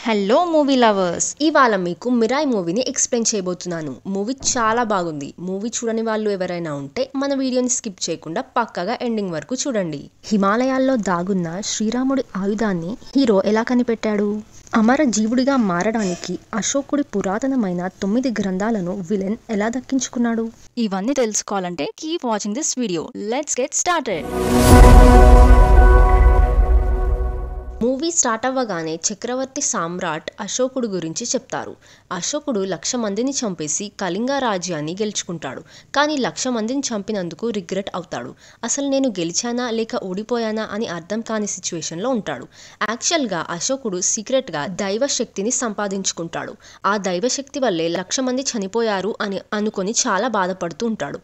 Hello movie lovers, ఇవాళ మీకు మిరాయి మూవీని ఎక్స్ప్లెయిన్ చేయబోతున్నాను. మూవీ చాలా బాగుంది. మూవీ చూడని వాళ్ళు ఎవరైనా ఉంటే మన వీడియోని స్కిప్ చేయకుండా పక్కగా ఎండింగ్ వరకు చూడండి. హిమాలయాల్లో దాగున్న శ్రీరాముడి ఆయుధాన్ని హీరో ఎలా కనిపెట్టాడు? అమర జీవుడిగా మారడానికి అశోకుడి పురాతనమైన 9 గ్రంథాలను విలన్ ఎలా దక్కించుకున్నాడు? ఇవన్నీ తెలుసుకోవాలంటే keep watching this video. Let's get started. Movie start అవ్వగానే చక్రవర్తి సామ్రాట్ అశోకుడు గురించి చెప్తారు. అశోకుడు 1,00,000 మందిని చంపేసి కళింగ రాజ్యాన్ని గెలుచుకుంటాడు. కానీ 1,00,000 మందిని చంపినందుకు రిగ్రెట్ అవుతాడు. అసలు నేను గెలిచానా లేక ఓడిపోయానా అని అర్థం కాని సిచ్యువేషన్లో ఉంటాడు. యాక్చువల్గా అశోకుడు సీక్రెట్గా దైవశక్తిని సంపాదించుకుంటాడు. ఆ దైవశక్తి వల్లే 1,00,000 మంది చనిపోయారు అని అనుకొని చాలా బాధపడుతూ ఉంటాడు.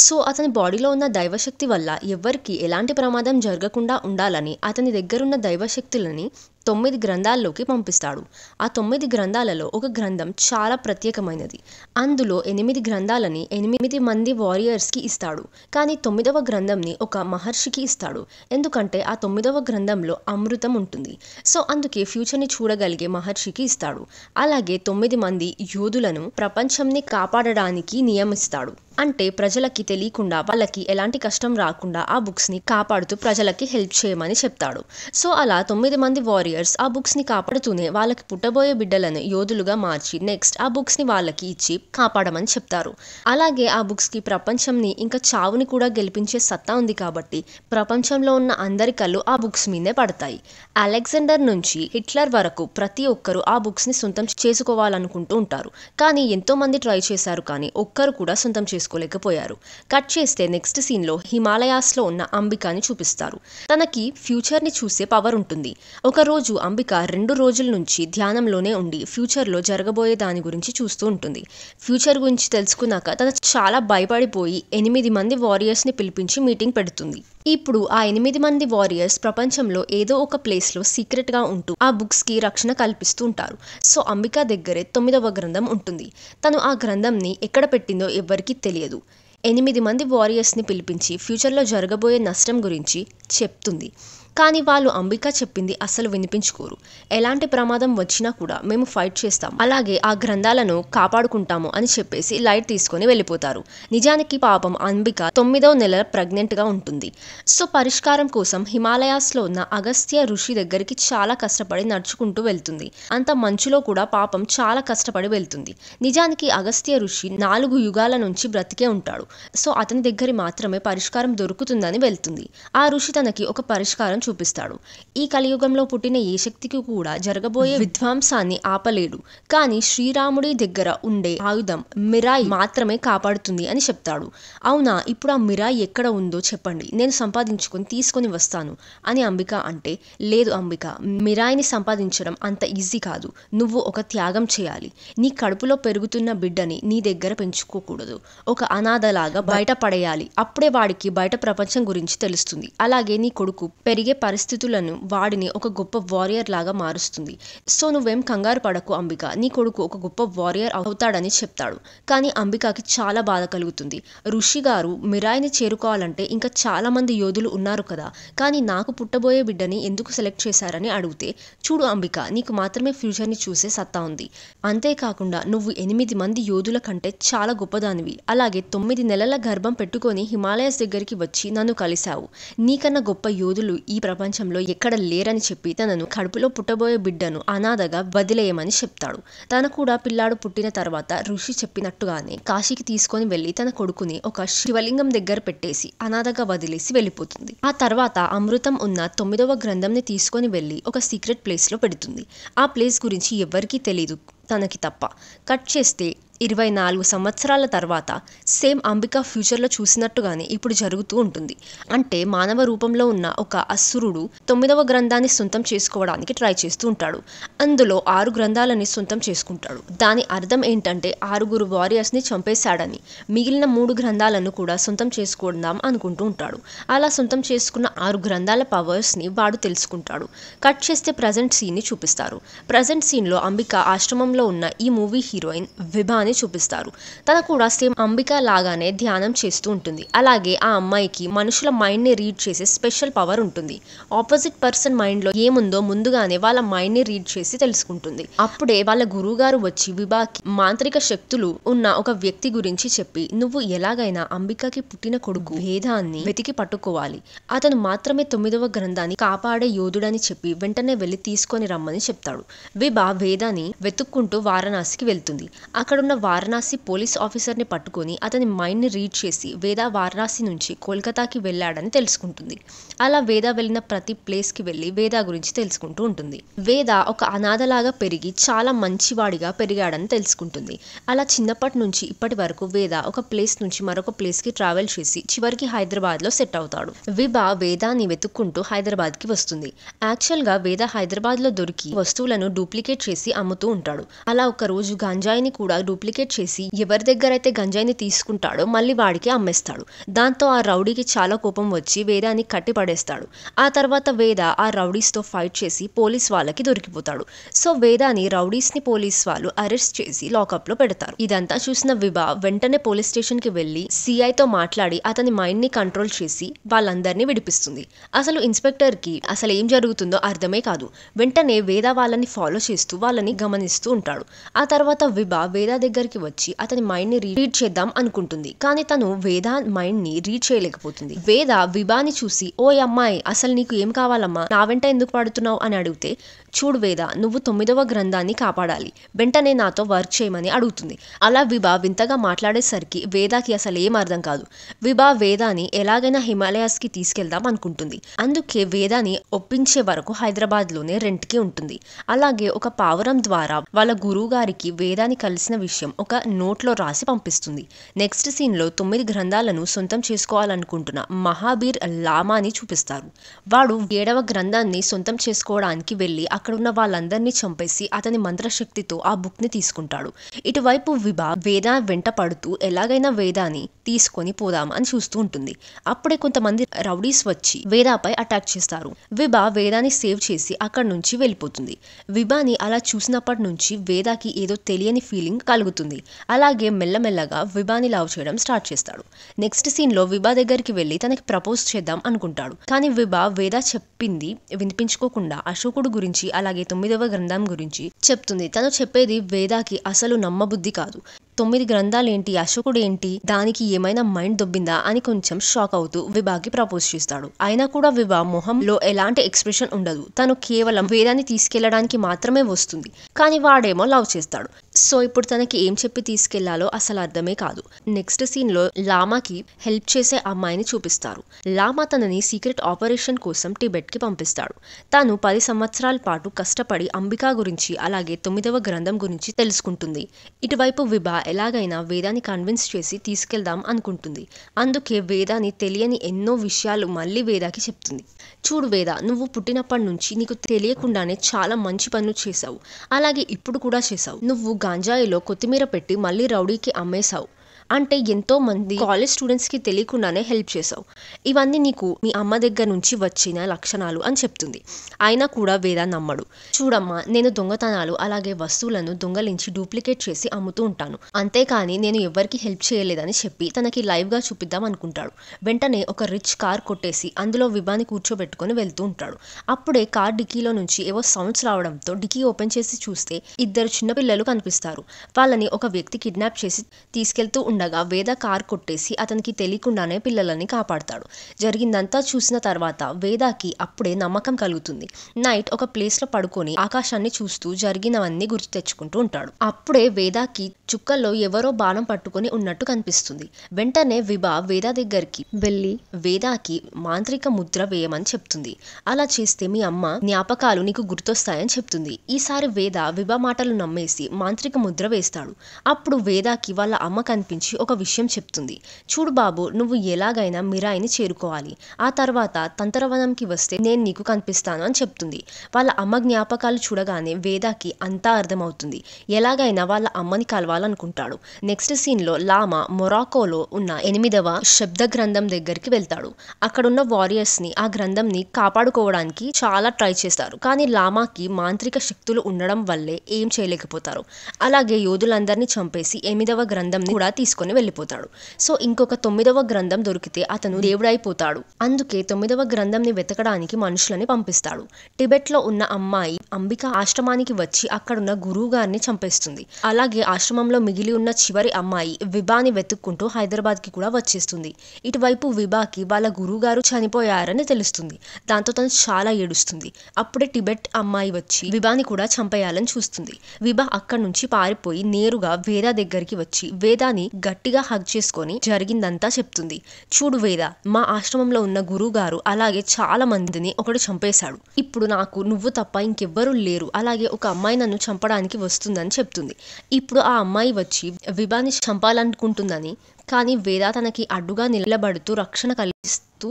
సో అతని బాడీలో ఉన్న దైవశక్తి వల్ల ఎవ్వరికి ఎలాంటి ప్రమాదం జరగకుండా ఉండాలని అతని దగ్గరున్న దైవశక్తులని 9 గ్రంథాల్లోకి పంపిస్తాడు. ఆ 9 గ్రంథాలలో ఒక గ్రంథం చాలా ప్రత్యేకమైనది. అందులో 8 గ్రంథాలని 8 మంది వారియర్స్కి ఇస్తాడు. కానీ 9వ గ్రంథంని ఒక మహర్షికి ఇస్తాడు. ఎందుకంటే ఆ 9వ గ్రంథంలో అమృతం ఉంటుంది. సో అందుకే ఫ్యూచర్ని చూడగలిగే మహర్షికి ఇస్తాడు. అలాగే 9 మంది యోధులను ప్రపంచంని కాపాడడానికి నియమిస్తాడు. అంటే ప్రజలకి తెలియకుండా, వాళ్ళకి ఎలాంటి కష్టం రాకుండా ఆ బుక్స్ని కాపాడుతూ ప్రజలకి హెల్ప్ చేయమని చెప్తాడు. సో అలా 9 మంది వారియర్స్ ఆ బుక్స్ని కాపాడుతూనే వాళ్ళకి పుట్టబోయే బిడ్డలను యోధులుగా మార్చి నెక్స్ట్ ఆ బుక్స్ని వాళ్ళకి ఇచ్చి కాపాడమని చెప్తారు. అలాగే ఆ బుక్స్కి ప్రపంచంని ఇంకా చావుని కూడా గెలిపించే సత్తా ఉంది కాబట్టి ప్రపంచంలో ఉన్న అందరి కళ్ళు ఆ బుక్స్ మీదే పడతాయి. అలెగ్జాండర్ నుంచి హిట్లర్ వరకు ప్రతి ఒక్కరు ఆ బుక్స్ని సొంతం చేసుకోవాలనుకుంటూ ఉంటారు. కానీ ఎంతోమంది ట్రై చేశారు, కానీ ఒక్కరు కూడా సొంతం చేసుకోలేకపోయారు. కట్ చేస్తే నెక్స్ట్ సీన్లో హిమాలయాస్లో ఉన్న అంబికాని చూపిస్తారు. తనకి ఫ్యూచర్ని చూసే పవర్ ఉంటుంది. ఒకరోజు అంబిక 2 రోజుల నుంచి ధ్యానంలోనే ఉండి ఫ్యూచర్లో జరగబోయే దాని గురించి చూస్తూ ఉంటుంది. ఫ్యూచర్ గురించి తెలుసుకున్నాక తను చాలా భయపడిపోయి 8 మంది వారియర్స్ని పిలిపించి మీటింగ్ పెడుతుంది. ఇప్పుడు ఆ 8 మంది వారియర్స్ ప్రపంచంలో ఏదో ఒక ప్లేస్లో సీక్రెట్గా ఉంటూ ఆ బుక్స్కి రక్షణ కల్పిస్తూ ఉంటారు. సో అంబిక దగ్గరే 9వ గ్రంథం ఉంటుంది. తను ఆ గ్రంథంని ఎక్కడ పెట్టిందో ఎవ్వరికీ తెలియదు. 8 మంది వారియర్స్ని పిలిపించి ఫ్యూచర్లో జరగబోయే నష్టం గురించి చెప్తుంది. కానీ వాళ్ళు అంబిక చెప్పింది అస్సలు వినిపించుకోరు. ఎలాంటి ప్రమాదం వచ్చినా కూడా మేము ఫైట్ చేస్తాం, అలాగే ఆ గ్రంథాలను కాపాడుకుంటాము అని చెప్పేసి లైట్ తీసుకొని వెళ్ళిపోతారు. నిజానికి పాపం అంబిక 9వ నెల ప్రెగ్నెంట్గా ఉంటుంది. సో పరిష్కారం కోసం హిమాలయాస్లో ఉన్న అగస్త్య ఋషి దగ్గరికి చాలా కష్టపడి నడుచుకుంటూ వెళ్తుంది. అంత మంచులో కూడా పాపం చాలా కష్టపడి వెళ్తుంది. నిజానికి అగస్త్య ఋషి 4 యుగాల నుంచి బ్రతికే ఉంటాడు. సో అతని దగ్గర మాత్రమే పరిష్కారం దొరుకుతుందని వెళ్తుంది. ఆ ఋషి తనకి ఒక పరిష్కారం చూపిస్తాడు. ఈ కలియుగంలో పుట్టిన ఏ శక్తికి కూడా జరగబోయే విధ్వంసాన్ని ఆపలేడు, కానీ శ్రీరాముడి దగ్గర ఉండే ఆయుధం మిరాయి మాత్రమే కాపాడుతుంది అని చెప్తాడు. అవునా, ఇప్పుడు ఆ మిరాయి ఎక్కడ ఉందో చెప్పండి, నేను సంపాదించుకొని తీసుకొని వస్తాను అని అంబిక అంటే, లేదు అంబిక, మిరాయిని సంపాదించడం అంత ఈజీ కాదు. నువ్వు ఒక త్యాగం చేయాలి. నీ కడుపులో పెరుగుతున్న బిడ్డని నీ దగ్గర పెంచుకోకూడదు. ఒక అనాథలాగా బయట పడేయాలి. అప్పుడే వాడికి బయట ప్రపంచం గురించి తెలుస్తుంది. అలాగే నీ కొడుకు పెరిగే పరిస్థితులను వాడిని ఒక గొప్ప వారియర్ లాగా మారుస్తుంది. సో నువ్వేం కంగారు పడకు అంబిక, నీ కొడుకు ఒక గొప్ప వారియర్ అవుతాడని చెప్తాడు. కానీ అంబికకి చాలా బాధ కలుగుతుంది. ఋషి గారు మిరాయిని చేరుకోవాలంటే ఇంకా చాలా మంది యోధులు ఉన్నారు కదా, కానీ నాకు పుట్టబోయే బిడ్డని ఎందుకు సెలెక్ట్ చేశారని అడిగితే, చూడు అంబిక, నీకు మాత్రమే ఫ్యూచర్ని చూసే సత్తా ఉంది. అంతేకాకుండా నువ్వు 8 మంది యోధుల కంటే చాలా గొప్పదానివి. అలాగే 9 నెలల గర్భం పెట్టుకొని హిమాలయస్ దగ్గరికి వచ్చి నన్ను కలిశావు. నీకన్నా గొప్ప యోధులు ఈ ప్రపంచంలో ఎక్కడ లేరని చెప్పి తనను కడుపులో పుట్టబోయే బిడ్డను అనాథగా వదిలేయమని చెప్తాడు. తను కూడా పిల్లాడు పుట్టిన తర్వాత ఋషి చెప్పినట్టుగానే కాశీకి తీసుకొని వెళ్లి తన కొడుకుని ఒక శివలింగం దగ్గర పెట్టేసి అనాథగా వదిలేసి వెళ్ళిపోతుంది. ఆ తర్వాత అమృతం ఉన్న 9వ గ్రంథంని తీసుకొని వెళ్లి ఒక సీక్రెట్ ప్లేస్లో పెడుతుంది. ఆ ప్లేస్ గురించి ఎవ్వరికీ తెలీదు, తనకి తప్ప. కట్ చేస్తే 24 సంవత్సరాల తర్వాత సేమ్ అంబిక ఫ్యూచర్లో చూసినట్టుగానే ఇప్పుడు జరుగుతూ ఉంటుంది. అంటే మానవ రూపంలో ఉన్న ఒక అసురుడు 9వ గ్రంథాన్ని సొంతం చేసుకోవడానికి ట్రై చేస్తూ ఉంటాడు. అందులో 6 గ్రంథాలని సొంతం చేసుకుంటాడు. దాని అర్థం ఏంటంటే 6 వారియర్స్ని చంపేశాడని. మిగిలిన 3 గ్రంథాలను కూడా సొంతం చేసుకుందాం అనుకుంటూ ఉంటాడు. అలా సొంతం చేసుకున్న 6 గ్రంథాల పవర్స్ని వాడు తెలుసుకుంటాడు. కట్ చేస్తే ప్రజెంట్ సీన్ని చూపిస్తారు. ప్రజెంట్ సీన్లో అంబిక ఆశ్రమంలో ఉన్న ఈ మూవీ హీరోయిన్ విభాని అని చూపిస్తారు. తన కూడా సేమ్ అంబిక లాగానే ధ్యానం చేస్తూ ఉంటుంది. అలాగే ఆ అమ్మాయికి మనుషుల మైండ్ ని రీడ్ చేసే స్పెషల్ పవర్ ఉంటుంది. ఆపోజిట్ పర్సన్ మైండ్ లో ఏముందో ముందుగానే వాళ్ళ మైండ్ ని రీడ్ చేసి తెలుసుకుంటుంది. అప్పుడే వాళ్ళ గురువు గారు వచ్చి విభాకి మాంత్రిక శక్తులు ఉన్న ఒక వ్యక్తి గురించి చెప్పి, నువ్వు ఎలాగైనా అంబికకి పుట్టిన కొడుకు వేదాన్ని వెతికి పట్టుకోవాలి, అతను మాత్రమే 9వ గ్రంథాన్ని కాపాడే యోధుడని చెప్పి వెంటనే వెళ్లి తీసుకొని రమ్మని చెప్తాడు. విభా వేదాన్ని వెతుక్కుంటూ వారణాసికి వెళ్తుంది. అక్కడున్న వారణాసి పోలీస్ ఆఫీసర్ ని పట్టుకొని అతని మైండ్ ని రీడ్ చేసి వేద వారణాసి నుంచి కోల్కతాకి వెళ్ళాడని తెలుసుకుంటుంది. అలా వేద వెళ్ళిన ప్రతి ప్లేస్ కి వెళ్లి వేద గురించి తెలుసుకుంటూ ఉంటుంది. వేద ఒక అనాథలాగా పెరిగి చాలా మంచివాడిగా పెరిగాడని తెలుసుకుంటుంది. అలా చిన్నప్పటి నుంచి ఇప్పటి వరకు వేద ఒక ప్లేస్ నుంచి మరొక ప్లేస్ కి ట్రావెల్ చేసి చివరికి హైదరాబాద్ లో సెట్ అవుతాడు. విభా వేదాన్ని వెతుక్కుంటూ హైదరాబాద్ కి వస్తుంది. యాక్చువల్ గా వేద హైదరాబాద్ లో దొరికి వస్తువులను డూప్లికేట్ చేసి అమ్ముతూ ఉంటాడు. అలా ఒక రోజు గంజాయిని కూడా డూప్లికేట్ చేసి ఎవరి దగ్గర అయితే గంజాయిని తీసుకుంటాడో మళ్ళీ వాడికి అమ్మేస్తాడు. దాంతో ఆ రౌడీకి చాలా కోపం వచ్చి వేదాన్ని కట్టి పడేస్తాడు. ఆ తర్వాత వేద ఆ రౌడీస్ తో ఫైట్ చేసి పోలీస్ వాళ్ళకి దొరికిపోతాడు. సో వేదాని రౌడీస్ ని పోలీస్ వాళ్ళు అరెస్ట్ చేసి లాకప్ లో పెడతారు. ఇదంతా చూసిన విభా వెంటనే పోలీస్ స్టేషన్ కి వెళ్లి సిఐతో మాట్లాడి అతని మైండ్ ని కంట్రోల్ చేసి వాళ్ళందరినీ విడిపిస్తుంది. అసలు ఇన్స్పెక్టర్ కి అసలు ఏం జరుగుతుందో అర్థమే కాదు. వెంటనే వేద వాళ్ళని ఫాలో చేస్తూ వాళ్ళని గమనిస్తూ ఉంటాడు. ఆ తర్వాత విభా వేద దగ్గరికి వచ్చి అతని మైండ్ ని రీడ్ చేద్దాం అనుకుంటుంది. కానీ తను వేద మైండ్ ని రీడ్ చేయలేకపోతుంది. వేద విభాని చూసి, ఓ అమ్మాయి, అసలు నీకు ఏం కావాలమ్మా, నా వెంట ఎందుకు పడుతున్నావు అని అడిగితే, చూడు వేద, నువ్వు 9వ గ్రంథాన్ని కాపాడాలి, వెంటనే నాతో వర్క్ చేయమని అడుగుతుంది. అలా విభా వింతగా మాట్లాడేసరికి వేదాకి అసలు ఏం అర్థం కాదు. విభా వేదాని ఎలాగైనా హిమాలయాస్ కి తీసుకెళ్దాం అనుకుంటుంది. అందుకే వేదాని ఒప్పించే వరకు హైదరాబాద్ లోనే రెంట్ కి ఉంటుంది. అలాగే ఒక పావురం ద్వారా వాళ్ళ గురువు గారికి వేదాన్ని కలిసిన విషయం ఒక నోట్ లో రాసి పంపిస్తుంది. నెక్స్ట్ సీన్ లో 9 గ్రంథాలను సొంతం చేసుకోవాలనుకుంటున్న మహాబీర్ లామాని చూపిస్తారు. వాడు 7వ గ్రంథాన్ని సొంతం చేసుకోవడానికి వెళ్లి అక్కడున్న వాళ్ళందరినీ చంపేసి అతని మంత్రశక్తితో ఆ బుక్ ని తీసుకుంటాడు. ఇటువైపు విభా వేద వెంట పడుతూ ఎలాగైనా వేదాన్ని తీసుకొని పోదాం అని చూస్తూ ఉంటుంది. అప్పుడే కొంతమంది రౌడీస్ వచ్చి వేదాపై అటాక్ చేస్తారు. విభా వేదాన్ని సేవ్ చేసి అక్కడి నుంచి వెళ్ళిపోతుంది. విభాని అలా చూసినప్పటి నుంచి వేదాకి ఏదో తెలియని ఫీలింగ్ కలుగుతుంది. అలాగే మెల్లమెల్లగా విభాని లవ్ చేయడం స్టార్ట్ చేస్తాడు. నెక్స్ట్ సీన్ లో విభా దగ్గరికి వెళ్లి తనకి ప్రపోజ్ చేద్దాం అనుకుంటాడు. కానీ విభా వేద చెప్పింది వినిపించుకోకుండా అశోకుడు గురించి అలాగే 9వ గ్రంథం గురించి చెప్తుంది. తను చెప్పేది వేదాకి అసలు నమ్మబుద్ధి కాదు. 9 గ్రంథాలేంటి, అశోకుడు ఏంటి, దానికి ఏమైనా మైండ్ దొబ్బిందా అని కొంచెం షాక్ అవుతూ విభాకి ప్రపోజ్ చేస్తాడు. అయినా కూడా విభా మొహంలో ఎలాంటి ఎక్స్ప్రెషన్ ఉండదు. తను కేవలం వేదాన్ని తీసుకెళ్లడానికి మాత్రమే వస్తుంది. కానీ వాడేమో లవ్ చేస్తాడు. సో ఇప్పుడు తనకి ఏం చెప్పి తీసుకెళ్లాలో అసలు అర్థమే కాదు. నెక్స్ట్ సీన్ లో లామాకి హెల్ప్ చేసే అమ్మాయిని చూపిస్తారు. లామా తనని సీక్రెట్ ఆపరేషన్ కోసం టిబెట్ కి పంపిస్తాడు. తాను 10 సంవత్సరాల పాటు కష్టపడి అంబికా గురించి అలాగే 9వ గ్రంథం గురించి తెలుసుకుంటుంది. ఇటువైపు విభా ఎలాగైనా వేదాన్ని కన్విన్స్ చేసి తీసుకెళ్దాం అనుకుంటుంది. అందుకే వేదాని తెలియని ఎన్నో విషయాలు మళ్ళీ వేదాకి చెప్తుంది. చూడు వేద, నువ్వు పుట్టినప్పటి నుంచి నీకు తెలియకుండానే చాలా మంచి పనులు చేశావు. అలాగే ఇప్పుడు కూడా చేశావు. నువ్వు గాంజాయిలో కొత్తిమీర పెట్టి మళ్ళీ రౌడీకి అమ్మేశావు. అంటే ఎంతో మంది కాలేజ్ స్టూడెంట్స్ కి తెలియకుండానే హెల్ప్ చేసావు. ఇవన్నీ నీకు మీ అమ్మ దగ్గర నుంచి వచ్చిన లక్షణాలు అని చెప్తుంది. అయినా కూడా వేద నమ్మడు. చూడమ్మా, నేను దొంగతనాలు అలాగే వస్తువులను దొంగలించి డూప్లికేట్ చేసి అమ్ముతూ ఉంటాను. అంతేకాని నేను ఎవరికి హెల్ప్ చేయలేదని చెప్పి తనకి లైవ్ గా చూపిద్దాం అనుకుంటాడు. వెంటనే ఒక రిచ్ కార్ కొట్టేసి అందులో విభాని కూర్చోబెట్టుకుని వెళ్తూ ఉంటాడు. అప్పుడే కార్ డిక్కీలో నుంచి ఏవో సౌండ్స్ రావడంతో డిక్కీ ఓపెన్ చేసి చూస్తే 2 చిన్నపిల్లలు కనిపిస్తారు. వాళ్ళని ఒక వ్యక్తి కిడ్నాప్ చేసి తీసుకెళ్తూ ఉండగా వేద కార్ కొట్టేసి అతనికి తెలియకుండానే పిల్లలని కాపాడతాడు. జరిగిందంతా చూసిన తర్వాత వేదాకి అప్పుడే నమ్మకం కలుగుతుంది. నైట్ ఒక ప్లేస్ లో పడుకొని ఆకాశాన్ని చూస్తూ జరిగినవన్నీ గుర్తు తెచ్చుకుంటూ ఉంటాడు. అప్పుడే వేదాకి చుక్కల్లో ఎవరో బాణం పట్టుకొని ఉన్నట్టు కనిపిస్తుంది. వెంటనే విభా వేద దగ్గరికి వెళ్ళి వేదాకి మాంత్రిక ముద్ర వేయమని చెప్తుంది. అలా చేస్తే మీ అమ్మ జ్ఞాపకాలు నీకు గుర్తొస్తాయని చెప్తుంది. ఈసారి వేద విభా మాటలు నమ్మేసి మాంత్రిక ముద్ర వేస్తాడు. అప్పుడు వేదాకి వాళ్ళ అమ్మ కనిపించి ఒక విషయం చెప్తుంది. చూడు బాబు, నువ్వు ఎలాగైనా మిరాయిని చేరుకోవాలి. ఆ తర్వాత తంతరవనంకి వస్తే నేను నీకు కనిపిస్తాను అని చెప్తుంది. వాళ్ళ అమ్మ జ్ఞాపకాలు చూడగానే వేదాకి అంతా అర్థమవుతుంది. ఎలాగైనా వాళ్ళ అమ్మని కలవాలి కావాలనుకుంటాడు. నెక్స్ట్ సీన్లో లామా మొరాకోలో ఉన్న 8వ శబ్ద గ్రంథం దగ్గరికి వెళ్తాడు. అక్కడున్న వారియర్స్ని ఆ గ్రంథంని కాపాడుకోవడానికి చాలా ట్రై చేస్తారు. కానీ లామాకి మాంత్రిక శక్తులు ఉండడం వల్లే ఏం చేయలేకపోతారు. అలాగే యోధులందరినీ చంపేసి 8వ గ్రంథంని కూడా తీసుకొని వెళ్ళిపోతాడు. సో ఇంకొక 9వ గ్రంథం దొరికితే అతను దేవుడైపోతాడు. అందుకే 9వ గ్రంథంని వెతకడానికి మనుషులని పంపిస్తాడు. టిబెట్లో ఉన్న అమ్మాయి అంబిక ఆశ్రమానికి వచ్చి అక్కడున్న గురువు గారిని చంపేస్తుంది. అలాగే ఆశ్రమంలో మిగిలి ఉన్న చివరి అమ్మాయి విభాని వెతుక్కుంటూ హైదరాబాద్కి కూడా వచ్చేస్తుంది. ఇటువైపు విభాకి వాళ్ళ గురువుగారు చనిపోయారని తెలుస్తుంది. దాంతో తను చాలా ఏడుస్తుంది. అప్పుడే టిబెట్ అమ్మాయి వచ్చి విభాని కూడా చంపేయాలని చూస్తుంది. విభా అక్కడి నుంచి పారిపోయి నేరుగా వేద దగ్గరికి వచ్చి వేదాని గట్టిగా హగ్ చేసుకొని జరిగిందంతా చెప్తుంది. చూడు వేద, మా ఆశ్రమంలో ఉన్న గురువు గారు అలాగే చాలా మందిని ఒకడు చంపేశాడు. ఇప్పుడు నాకు నువ్వు తప్ప ఇంకెవ్వరూ లేరు. అలాగే ఒక అమ్మాయి నన్ను చంపడానికి వస్తుందని చెప్తుంది. ఇప్పుడు ఆ అమ్మాయి వచ్చి విభాని చంపాలనుకుంటుందని, కానీ వేద తనకి అడ్డుగా నిలబడుతూ రక్షణ కలిగిస్తూ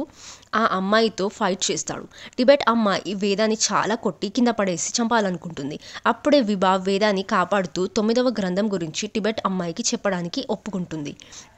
ఆ అమ్మాయితో ఫైట్ చేస్తాడు. టిబెట్ అమ్మాయి వేదాన్ని చాలా కొట్టి కింద పడేసి చంపాలనుకుంటుంది. అప్పుడే విభా వేదాన్ని కాపాడుతూ 9వ గ్రంథం గురించి టిబెట్ అమ్మాయికి చెప్పడానికి ఒప్పుకుంటుంది.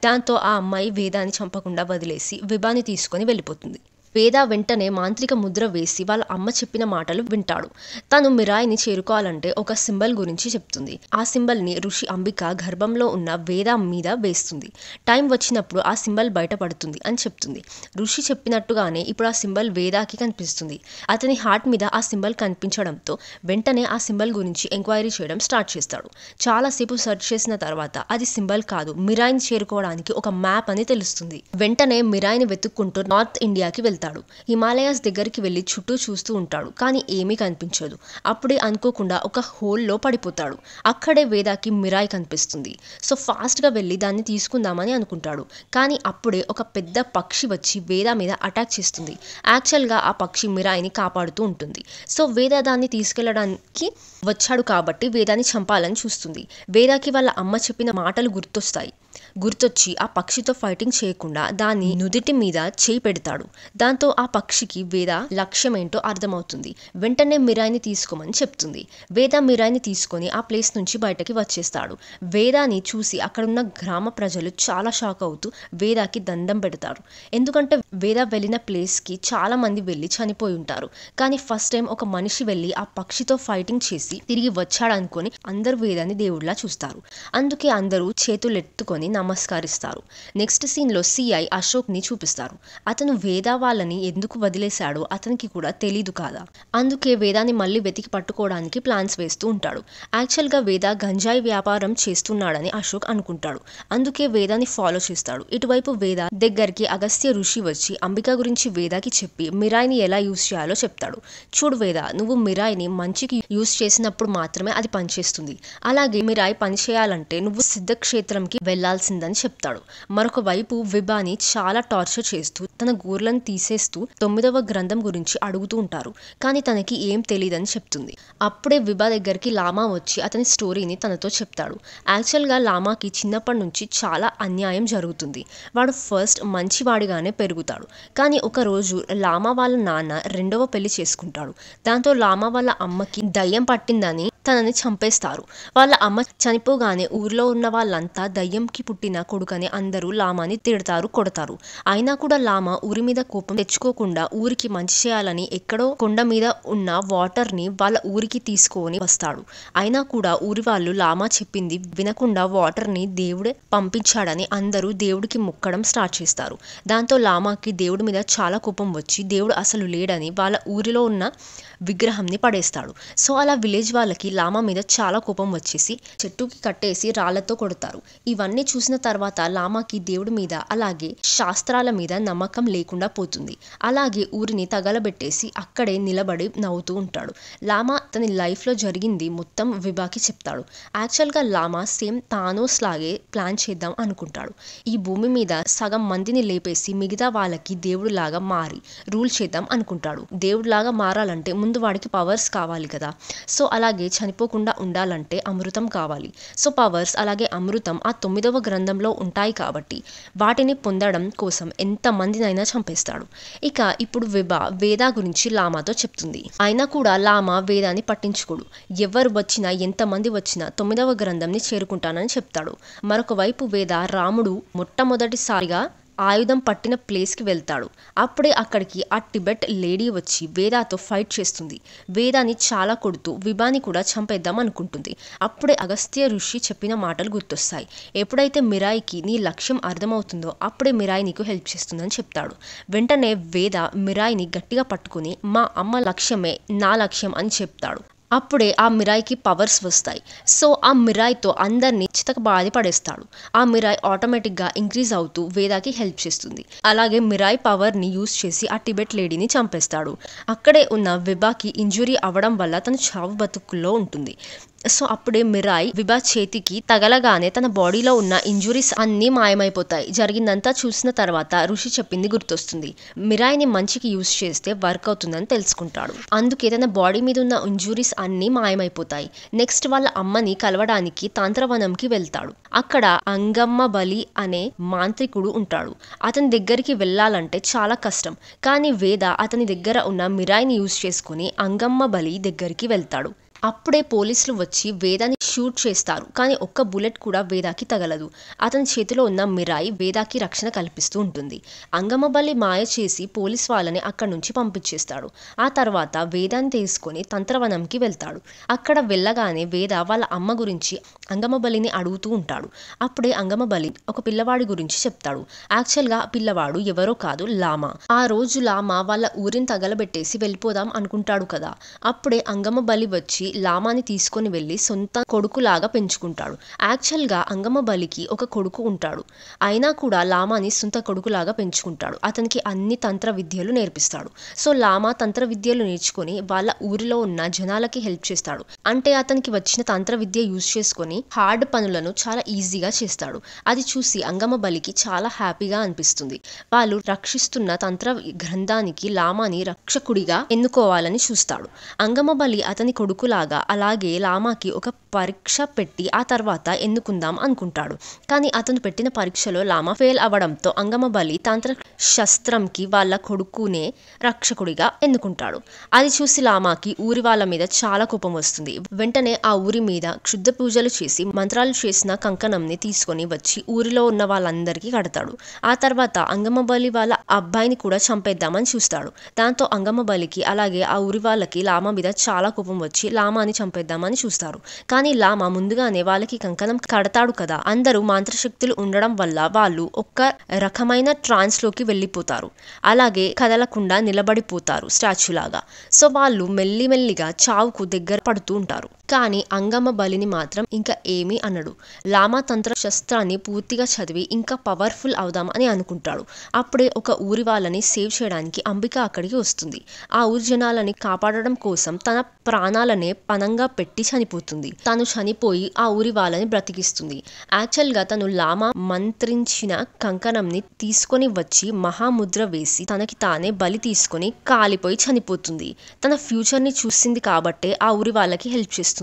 దాంతో ఆ అమ్మాయి వేదాన్ని చంపకుండా వదిలేసి విభాని తీసుకొని వెళ్ళిపోతుంది. వేద వెంటనే మాంత్రిక ముద్ర వేసి వాళ్ళ అమ్మ చెప్పిన మాటలు వింటాడు. తను మిరాయిని చేరుకోవాలంటే ఒక సింబల్ గురించి చెప్తుంది. ఆ సింబల్ని ఋషి అంబిక గర్భంలో ఉన్న వేద మీద వేస్తుంది. టైం వచ్చినప్పుడు ఆ సింబల్ బయటపడుతుంది అని చెప్తుంది. ఋషి చెప్పినట్టుగానే ఇప్పుడు ఆ సింబల్ వేదాకి కనిపిస్తుంది. అతని హార్ట్ మీద ఆ సింబల్ కనిపించడంతో వెంటనే ఆ సింబల్ గురించి ఎంక్వైరీ చేయడం స్టార్ట్ చేస్తాడు. చాలాసేపు సెర్చ్ చేసిన తర్వాత అది సింబల్ కాదు, మిరాయిని చేరుకోవడానికి ఒక మ్యాప్ అని తెలుస్తుంది. వెంటనే మిరాయిని వెతుక్కుంటూ నార్త్ ఇండియాకి వెళ్తాడు. హిమాలయాస్ దగ్గరికి వెళ్ళి చుట్టూ చూస్తూ ఉంటాడు. కానీ ఏమీ కనిపించదు. అప్పుడే అనుకోకుండా ఒక హోల్లో పడిపోతాడు. అక్కడే వేదాకి మిరాయి కనిపిస్తుంది. సో ఫాస్ట్గా వెళ్ళి దాన్ని తీసుకుందామని అనుకుంటాడు. కానీ అప్పుడే ఒక పెద్ద పక్షి వచ్చి వేద మీద అటాక్ చేస్తుంది. యాక్చువల్గా ఆ పక్షి మిరాయిని కాపాడుతూ ఉంటుంది. సో వేద దాన్ని తీసుకెళ్ళడానికి వచ్చాడు కాబట్టి వేదాన్ని చంపాలని చూస్తుంది. వేదాకి వాళ్ళ అమ్మ చెప్పిన మాటలు గుర్తొచ్చి ఆ పక్షితో ఫైటింగ్ చేయకుండా దాని నుదిటి మీద చేయి పెడతాడు. దాంతో ఆ పక్షికి వేద లక్ష్యం ఏంటో అర్థమవుతుంది. వెంటనే మిరాయిని తీసుకోమని చెప్తుంది. వేద మిరాయిని తీసుకొని ఆ ప్లేస్ నుంచి బయటకి వచ్చేస్తాడు. వేదాని చూసి అక్కడున్న గ్రామ ప్రజలు చాలా షాక్ అవుతూ వేదాకి దండం పెడతారు. ఎందుకంటే వేద వెళ్ళిన ప్లేస్కి చాలా మంది వెళ్ళి చనిపోయి ఉంటారు. కానీ ఫస్ట్ టైం ఒక మనిషి వెళ్ళి ఆ పక్షితో ఫైటింగ్ చేసి తిరిగి వచ్చాడనుకొని అందరూ వేదాన్ని దేవుడిలా చూస్తారు. అందుకే అందరూ చేతులెత్తుకొని నమస్కరిస్తారు. నెక్స్ట్ సీన్లో సిఐ అశోక్ని చూపిస్తారు. అతను వేద వాళ్ళని ఎందుకు వదిలేశాడో అతనికి కూడా తెలీదు కాదా. అందుకే వేదాన్ని మళ్ళీ వెతికి పట్టుకోవడానికి ప్లాన్స్ వేస్తూ ఉంటాడు. యాక్చువల్గా వేద గంజాయి వ్యాపారం చేస్తున్నాడని అశోక్ అనుకుంటాడు. అందుకే వేదాన్ని ఫాలో చేస్తాడు. ఇటువైపు వేద దగ్గరికి అగస్త్య ఋషి వచ్చి అంబిక గురించి వేదాకి చెప్పి మిరాయిని ఎలా యూజ్ చేయాలో చెప్తాడు. చూడు వేద, నువ్వు మిరాయిని మంచికి యూజ్ చేసినప్పుడు మాత్రమే అది పనిచేస్తుంది. అలాగే మిరాయి పనిచేయాలంటే నువ్వు సిద్ధక్షేత్రంకి వెళ్లాల్సిందని చెప్తాడు. మరొక వైపు విభాని చాలా టార్చర్ చేస్తూ తన గోర్లను తీసేస్తూ 9వ గ్రంథం గురించి అడుగుతూ ఉంటారు. కానీ తనకి ఏం తెలియదని చెప్తుంది. అప్పుడే విభా దగ్గరికి లామా వచ్చి అతని స్టోరీని తనతో చెప్తాడు. యాక్చువల్గా లామాకి చిన్నప్పటి నుంచి చాలా అన్యాయం జరుగుతుంది. వాడు ఫస్ట్ మంచివాడిగానే పెరుగుతాడు. కానీ ఒకరోజు లామా వాళ్ళ నాన్న 2వ పెళ్లి చేసుకుంటాడు. దాంతో లామా వాళ్ళ అమ్మకి దయ్యం పట్టిందని తనని చంపేస్తారు. వాళ్ళ అమ్మ చనిపోగానే ఊర్లో ఉన్న వాళ్ళంతా దయ్యంకి పుట్టిన కొడుకని అందరూ లామాని తిడతారు, కొడతారు. అయినా కూడా లామా ఊరి మీద కోపం తెచ్చుకోకుండా ఊరికి మంచి చేయాలని ఎక్కడో కొండ మీద ఉన్న వాటర్ని వాళ్ళ ఊరికి తీసుకొని వస్తాడు. అయినా కూడా ఊరి వాళ్ళు లామా చెప్పింది వినకుండా వాటర్ని దేవుడే పంపించాడని అందరూ దేవుడికి మొక్కడం స్టార్ట్ చేస్తారు. దాంతో లామాకి దేవుడి మీద చాలా కోపం వచ్చి దేవుడు అసలు లేడని వాళ్ళ ఊరిలో ఉన్న విగ్రహంని పడేస్తాడు. సో అలా విలేజ్ వాళ్ళకి లామా మీద చాలా కోపం వచ్చేసి చెట్టుకి కట్టేసి రాళ్లతో కొడతారు. ఇవన్నీ చూసిన తర్వాత లామాకి దేవుడి మీద అలాగే శాస్త్రాల మీద నమ్మకం లేకుండా పోతుంది. అలాగే ఊరిని తగలబెట్టేసి అక్కడే నిలబడి నవ్వుతూ ఉంటాడు. లామా తన లైఫ్లో జరిగింది మొత్తం విభాకి చెప్తాడు. యాక్చువల్గా లామా సేమ్ థానోస్ లాగే ప్లాన్ చేద్దాం అనుకుంటాడు. ఈ భూమి మీద సగం మందిని లేపేసి మిగతా వాళ్ళకి దేవుడు లాగా మారి రూల్ చేద్దాం అనుకుంటాడు. దేవుడు లాగా మారాలంటే ముందు వాడికి పవర్స్ కావాలి కదా. సో అలాగే చనిపోకుండా ఉండాలంటే అమృతం కావాలి. సో పవర్స్ అలాగే అమృతం ఆ 9వ గ్రంథంలో ఉంటాయి కాబట్టి వాటిని పొందడం కోసం ఎంతమందినైనా చంపేస్తాడు. ఇక ఇప్పుడు వేద గురించి లామాతో చెప్తుంది. అయినా కూడా లామా వేదాన్ని పట్టించుకోడు. ఎవరు వచ్చినా ఎంతమంది వచ్చినా 9వ గ్రంథంని చేరుకుంటానని చెప్తాడు. మరొక వైపు వేద రాముడు మొట్టమొదటిసారిగా ఆయుధం పట్టిన ప్లేస్కి వెళ్తాడు. అప్పుడే అక్కడికి ఆ టిబెట్ లేడీ వచ్చి వేదాతో ఫైట్ చేస్తుంది. వేదాని చాలా కొడుతూ విభాని కూడా చంపేద్దాం అనుకుంటుంది. అప్పుడే అగస్త్య ఋషి చెప్పిన మాటలు గుర్తొస్తాయి. ఎప్పుడైతే మిరాయికి నీ లక్ష్యం అర్థమవుతుందో అప్పుడే మిరాయి నీకు హెల్ప్ చేస్తుందని చెప్తాడు. వెంటనే వేద మిరాయిని గట్టిగా పట్టుకుని మా అమ్మ లక్ష్యమే నా లక్ష్యం అని చెప్తాడు. అప్పుడే ఆ మిరాయికి పవర్స్ వస్తాయి. సో ఆ మిరాయితో అందరినీ చితకబాది పడేస్తాడు. ఆ మిరాయి ఆటోమేటిక్గా ఇంక్రీజ్ అవుతూ వేదాకి హెల్ప్ చేస్తుంది. అలాగే మిరాయి పవర్ని యూజ్ చేసి ఆ టిబెట్ లేడీని చంపేస్తాడు. అక్కడే ఉన్న విభాకి ఇంజురీ అవ్వడం వల్ల తను చావు బతుకుల్లో ఉంటుంది. సో అప్పుడే మిరాయి విభా చేతికి తగలగానే తన బాడీలో ఉన్న ఇంజురీస్ అన్నీ మాయమైపోతాయి. జరిగిందంతా చూసిన తర్వాత ఋషి చెప్పింది గుర్తొస్తుంది. మిరాయిని మంచికి యూజ్ చేస్తే వర్క్ అవుతుందని తెలుసుకుంటాడు. అందుకే తన బాడీ మీద ఉన్న ఇంజురీస్ అన్నీ మాయమైపోతాయి. నెక్స్ట్ వాళ్ళ అమ్మని కలవడానికి తంత్రవనంకి వెళ్తాడు. అక్కడ అంగమ్మ బలి అనే మాంత్రికుడు ఉంటాడు. అతని దగ్గరికి వెళ్ళాలంటే చాలా కష్టం. కానీ వేద అతని దగ్గర ఉన్న మిరాయిని యూజ్ చేసుకుని అంగమ్మ బలి దగ్గరికి వెళ్తాడు. అప్పుడే పోలీసులు వచ్చి వేదాని షూట్ చేస్తారు. కానీ ఒక్క బుల్లెట్ కూడా వేదాకి తగలదు. అతని చేతిలో ఉన్న మిరాయి వేదాకి రక్షణ కల్పిస్తూ ఉంటుంది. అంగమ్మబలి మాయ చేసి పోలీస్ వాళ్ళని అక్కడి నుంచి పంపించేస్తాడు. ఆ తర్వాత వేదాన్ని తీసుకొని తంత్రవనంకి వెళ్తాడు. అక్కడ వెళ్ళగానే వేద వాళ్ళ అమ్మ గురించి అంగమ్మబలిని అడుగుతూ ఉంటాడు. అప్పుడే అంగమ్మబలి ఒక పిల్లవాడి గురించి చెప్తాడు. యాక్చువల్గా ఆ పిల్లవాడు ఎవరో కాదు, లామా. ఆ రోజు లామా వాళ్ళ ఊరిని తగలబెట్టేసి వెళ్ళిపోదాం అనుకుంటాడు కదా. అప్పుడే అంగమ్మబలి వచ్చి లామాని తీసుకొని వెళ్ళి సొంత కొడుకులాగా పెంచుకుంటాడు. యాక్చువల్గా అంగమ్మబలికి ఒక కొడుకు ఉంటాడు. అయినా కూడా లామాని సొంత కొడుకులాగా పెంచుకుంటాడు. అతనికి అన్ని తంత్ర విద్యలు నేర్పిస్తాడు. సో లామా తంత్ర విద్యలు నేర్చుకొని వాళ్ళ ఊరిలో ఉన్న జనాలకి హెల్ప్ చేస్తాడు. అంటే అతనికి వచ్చిన తంత్ర విద్య యూజ్ చేసుకొని హార్డ్ పనులను చాలా ఈజీగా చేస్తాడు. అది చూసి అంగమ్మబలికి చాలా హ్యాపీగా అనిపిస్తుంది. వాళ్ళు రక్షిస్తున్న తంత్ర గ్రంథానికి లామాని రక్షకుడిగా ఎన్నుకోవాలని చూస్తాడు. అంగమ్మబలి అతని కొడుకులాగా అలాగే లామాకి ఒక పరీక్ష పెట్టి ఆ తర్వాత ఎన్నుకుందాం అనుకుంటాడు. కానీ అతను పెట్టిన పరీక్షలో లామా ఫెయిల్ అవ్వడంతో అంగమ్మబలి తంత్ర శస్త్రంకి వాళ్ళ కొడుకునే రక్షకుడిగా ఎన్నుకుంటాడు. అది చూసి లామాకి ఊరి వాళ్ళ మీద చాలా కోపం వస్తుంది. వెంటనే ఆ ఊరి మీద క్షుద్ర పూజలు చేసి మంత్రాలు చేసిన కంకణంని తీసుకొని వచ్చి ఊరిలో ఉన్న వాళ్ళందరికీ కడతాడు. ఆ తర్వాత అంగమ్మబలి వాళ్ళ అబ్బాయిని కూడా చంపేద్దామని చూస్తాడు. దాంతో అంగమ్మబలికి అలాగే ఆ ఊరి వాళ్ళకి లామా మీద చాలా కోపం వచ్చి లామాని చంపేద్దామని చూస్తారు. కానీ లామా ముందుగానే వాళ్ళకి కంకణం కడతాడు కదా. అందరూ మంత్రశక్తులు ఉండడం వల్ల వాళ్ళు ఒక్క రకమైన ట్రాన్స్ లోకి వెళ్ళిపోతారు. అలాగే కదలకుండా నిలబడిపోతారు స్టాచ్యూ లాగా. సో వాళ్ళు మెల్లిమెల్లిగా చావుకు దగ్గర పడుతూ ఉంటారు. కానీ అంగమ్మ బలిని మాత్రం ఇంకా ఏమీ అనడు. లామా తంత్ర శస్త్రాన్ని పూర్తిగా చదివి ఇంకా పవర్ఫుల్ అవుదాం అని అనుకుంటాడు. అప్పుడే ఒక ఊరి వాళ్ళని సేవ్ చేయడానికి అంబిక అక్కడికి వస్తుంది. ఆ ఊరి జనాలని కాపాడడం కోసం తన ప్రాణాలనే పనంగా పెట్టి చనిపోతుంది. తను చనిపోయి ఆ ఊరి వాళ్ళని బ్రతికిస్తుంది. యాక్చువల్గా తను లామా మంత్రించిన కంకణంని తీసుకొని వచ్చి మహాముద్ర వేసి తనకి తానే బలి తీసుకొని కాలిపోయి చనిపోతుంది. తన ఫ్యూచర్ ని చూసింది కాబట్టే ఆ ఊరి వాళ్ళకి హెల్ప్ చేస్తుంది.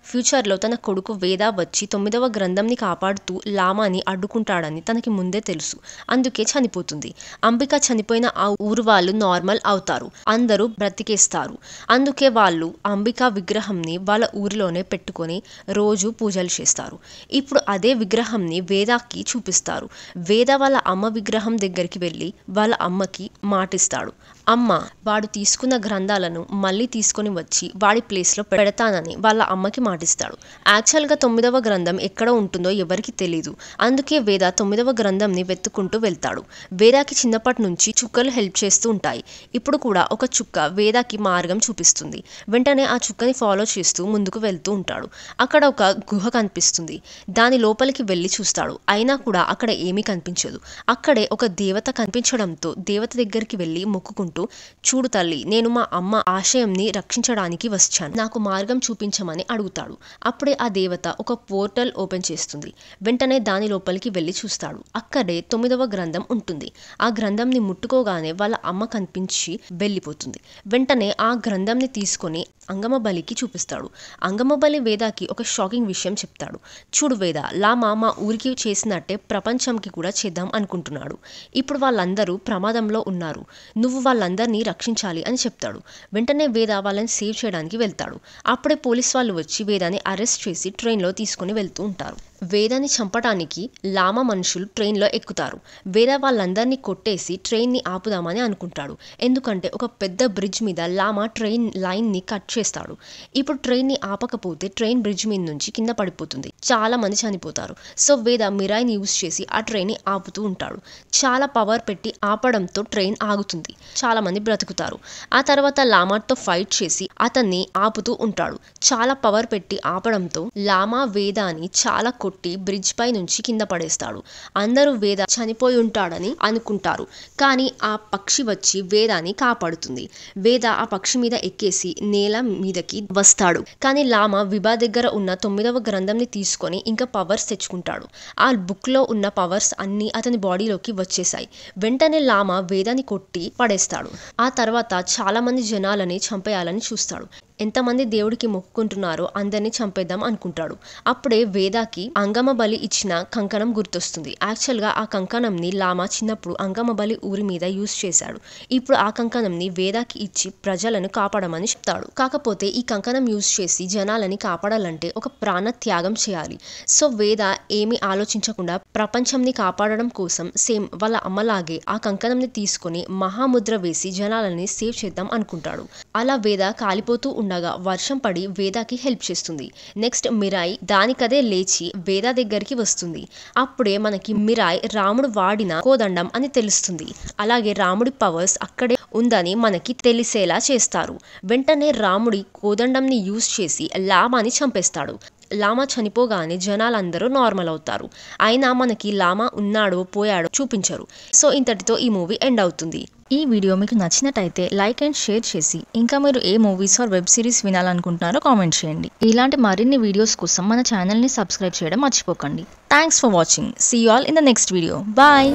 ఫ్యూచర్ లో తన కొడుకు వేద వచ్చి 9వ గ్రంథంని కాపాడుతూ లామాని అడ్డుకుంటాడని తనకి ముందే తెలుసు. అందుకే చనిపోతుంది. అంబిక చనిపోయిన ఆ ఊరు వాళ్ళు నార్మల్ అవుతారు. అందరూ బ్రతికేస్తారు. అందుకే వాళ్ళు అంబిక విగ్రహంని వాళ్ళ ఊరిలోనే పెట్టుకొని రోజు పూజలు చేస్తారు. ఇప్పుడు అదే విగ్రహంని వేదాకి చూపిస్తారు. వేద వాళ్ళ అమ్మ విగ్రహం దగ్గరికి వెళ్ళి వాళ్ళ అమ్మకి మాటిస్తాడు. అమ్మ వాడు తీసుకున్న గ్రంథాలను మళ్ళీ తీసుకొని వచ్చి వాడి ప్లేస్లో పెడతానని వాళ్ళ అమ్మకి మాటిస్తాడు. యాక్చువల్గా 9వ గ్రంథం ఎక్కడ ఉంటుందో ఎవరికి తెలీదు. అందుకే వేద 9వ గ్రంథంని వెతుక్కుంటూ వెళ్తాడు. వేదాకి చిన్నప్పటి నుంచి చుక్కలు హెల్ప్ చేస్తూ ఉంటాయి. ఇప్పుడు కూడా ఒక చుక్క వేదాకి మార్గం చూపిస్తుంది. వెంటనే ఆ చుక్కని ఫాలో చేస్తూ ముందుకు వెళ్తూ ఉంటాడు. అక్కడ ఒక గుహ కనిపిస్తుంది. దాని లోపలికి వెళ్ళి చూస్తాడు. అయినా కూడా అక్కడ ఏమీ కనిపించదు. అక్కడే ఒక దేవత కనిపించడంతో దేవత దగ్గరికి వెళ్ళి మొక్కుకుంటాడు. నవ్వుకుంటూ, చూడు తల్లి, నేను మా అమ్మ ఆశయంని రక్షించడానికి వచ్చాను, నాకు మార్గం చూపించమని అడుగుతాడు. అప్పుడే ఆ దేవత ఒక పోర్టల్ ఓపెన్ చేస్తుంది. వెంటనే దాని లోపలికి వెళ్ళి చూస్తాడు. అక్కడే 9వ గ్రంథం ఉంటుంది. ఆ గ్రంథంని ముట్టుకోగానే వాళ్ళ అమ్మ కనిపించి వెళ్ళిపోతుంది. వెంటనే ఆ గ్రంథంని తీసుకొని అంగమబలికి చూపిస్తాడు. అంగమబలి వేదాకి ఒక షాకింగ్ విషయం చెప్తాడు. చూడు వేద, లామా మా ఊరికి చేసినట్టే ప్రపంచంకి కూడా చేద్దాం అనుకుంటున్నాడు. ఇప్పుడు వాళ్ళందరూ ప్రమాదంలో ఉన్నారు, నువ్వు వాళ్ళందరినీ రక్షించాలి అని చెప్తాడు. వెంటనే వేద వాళ్ళని సేవ్ చేయడానికి వెళ్తాడు. అప్పుడే పోలీస్ వాళ్ళు వచ్చి వేదాని అరెస్ట్ చేసి ట్రైన్లో తీసుకుని వెళ్తూ ఉంటారు. వేదాన్ని చంపడానికి లామా మనుషులు ట్రైన్లో ఎక్కుతారు. వేద వాళ్ళందరినీ కొట్టేసి ట్రైన్ని ఆపుదామని అనుకుంటాడు. ఎందుకంటే ఒక పెద్ద బ్రిడ్జ్ మీద లామా ట్రైన్ లైన్ని కట్ చేస్తాడు. ఇప్పుడు ట్రైన్ని ఆపకపోతే ట్రైన్ బ్రిడ్జ్ మీద నుంచి కింద పడిపోతుంది. చాలా మంది చనిపోతారు. సో వేద మిరాయిని యూజ్ చేసి ఆ ట్రైన్ని ఆపుతూ ఉంటాడు. చాలా పవర్ పెట్టి ఆపడంతో ట్రైన్ ఆగుతుంది. చాలా మంది బ్రతుకుతారు. ఆ తర్వాత లామాతో ఫైట్ చేసి అతన్ని ఆపుతూ ఉంటాడు. చాలా పవర్ పెట్టి ఆపడంతో లామా వేదాని చాలా కొట్టి బ్రిడ్జ్ పై నుంచి కింద పడేస్తాడు. అందరూ వేద చనిపోయి ఉంటాడని అనుకుంటారు. కానీ ఆ పక్షి వచ్చి వేదాని కాపాడుతుంది. వేద ఆ పక్షి మీద ఎక్కేసి నేల మీదకి వస్తాడు. కానీ లామా విభా దగ్గర ఉన్న 9వ గ్రంథంని తీసుకొని ఇంకా పవర్స్ తెచ్చుకుంటాడు. ఆ బుక్ లో ఉన్న పవర్స్ అన్ని అతని బాడీలోకి వచ్చేసాయి. వెంటనే లామా వేదాన్ని కొట్టి పడేస్తాడు. ఆ తర్వాత చాలా మంది జనాలని చంపేయాలని చూస్తాడు. ఎంతమంది దేవుడికి మొక్కుకుంటున్నారో అందరినీ చంపేద్దాం అనుకుంటాడు. అప్పుడే వేదాకి అంగమబలి ఇచ్చిన కంకణం గుర్తొస్తుంది. యాక్చువల్గా ఆ కంకణంని లామా చిన్నప్పుడు అంగమబలి ఊరి మీద యూజ్ చేశాడు. ఇప్పుడు ఆ కంకణంని వేదాకి ఇచ్చి ప్రజలను కాపాడమని చెప్తాడు. కాకపోతే ఈ కంకణం యూజ్ చేసి జనాలని కాపాడాలంటే ఒక ప్రాణ త్యాగం చేయాలి. సో వేద ఏమీ ఆలోచించకుండా ప్రపంచంని కాపాడడం కోసం సేమ్ వాళ్ళ అమ్మలాగే ఆ కంకణంని తీసుకొని మహాముద్ర వేసి జనాలని సేవ్ చేద్దాం అనుకుంటాడు. అలా వేద కాలిపోతూ ఉండగా వర్షం పడి వేదాకి హెల్ప్ చేస్తుంది. నెక్స్ట్ మిరాయి దానికదే లేచి వేద దగ్గరికి వస్తుంది. అప్పుడే మనకి మిరాయ్ రాముడు వాడిన కోదండం అని తెలుస్తుంది. అలాగే రాముడి పవర్స్ అక్కడే ఉందని మనకి తెలిసేలా చేస్తారు. వెంటనే రాముడి కోదండంని యూజ్ చేసి లామాని చంపేస్తాడు. లామా చనిపోగానే జనాలందరూ నార్మల్ అవుతారు. అయినా మనకి లామా ఉన్నాడో పోయాడో చూపించరు. సో ఇంతటితో ఈ మూవీ ఎండ్ అవుతుంది. ఈ వీడియో మీకు నచ్చినట్టయితే లైక్ అండ్ షేర్ చేసి ఇంకా మీరు ఏ మూవీస్ ఆర్ వెబ్ సిరీస్ వినాలనుకుంటున్నారో కామెంట్ చేయండి. ఇలాంటి మరిన్ని వీడియోస్ కోసం మన ఛానల్ని సబ్స్క్రైబ్ చేయడం మర్చిపోకండి. Thanks for watching. See you all in the next video. Bye.